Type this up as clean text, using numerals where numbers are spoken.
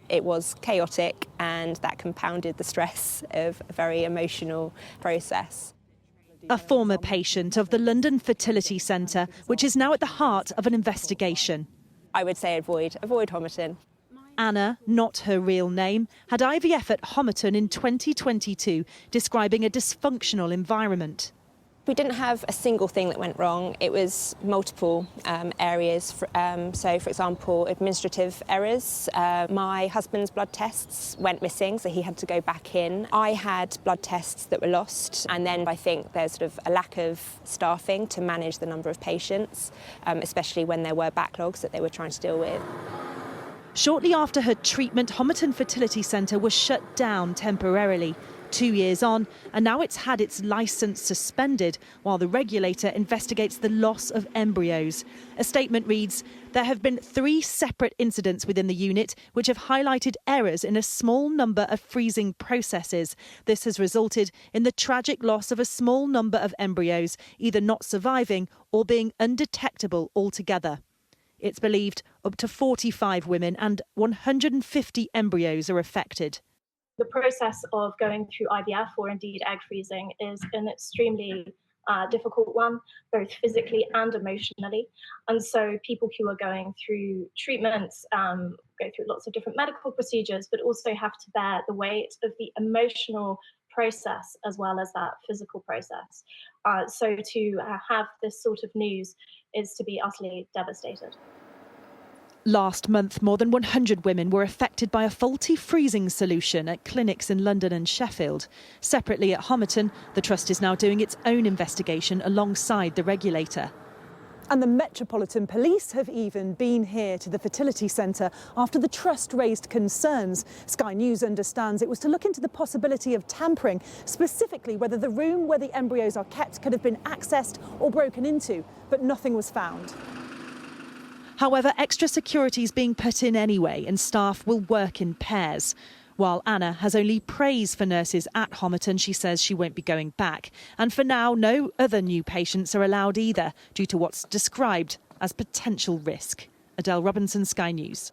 It was chaotic, and that compounded the stress of a very emotional process. A former patient of the London Fertility Centre, which is now at the heart of an investigation. I would say avoid Homerton. Anna, not her real name, had IVF at Homerton in 2022, describing a dysfunctional environment. We didn't have a single thing that went wrong. It was multiple areas. So, for example, administrative errors. My husband's blood tests went missing, so he had to go back in. I had blood tests that were lost. And then I think there's sort of a lack of staffing to manage the number of patients, especially when there were backlogs that they were trying to deal with. Shortly after her treatment, Homerton Fertility Centre was shut down temporarily. 2 years on, and now it's had its licence suspended while the regulator investigates the loss of embryos. A statement reads, "There have been 3 separate incidents within the unit which have highlighted errors in a small number of freezing processes. This has resulted in the tragic loss of a small number of embryos, either not surviving or being undetectable altogether." It's believed up to 45 women and 150 embryos are affected. The process of going through IVF or indeed egg freezing is an extremely difficult one, both physically and emotionally. And so people who are going through treatments go through lots of different medical procedures, but also have to bear the weight of the emotional process as well as that physical process. So to have this sort of news is to be utterly devastated. Last month, more than 100 women were affected by a faulty freezing solution at clinics in London and Sheffield. Separately at Homerton, the Trust is now doing its own investigation alongside the regulator. And the Metropolitan Police have even been here to the Fertility Centre after the Trust raised concerns. Sky News understands it was to look into the possibility of tampering, specifically whether the room where the embryos are kept could have been accessed or broken into, but nothing was found. However, extra security is being put in anyway, and staff will work in pairs. While Anna has only praise for nurses at Homerton, she says she won't be going back. And for now, no other new patients are allowed either, due to what's described as potential risk. Adele Robinson, Sky News.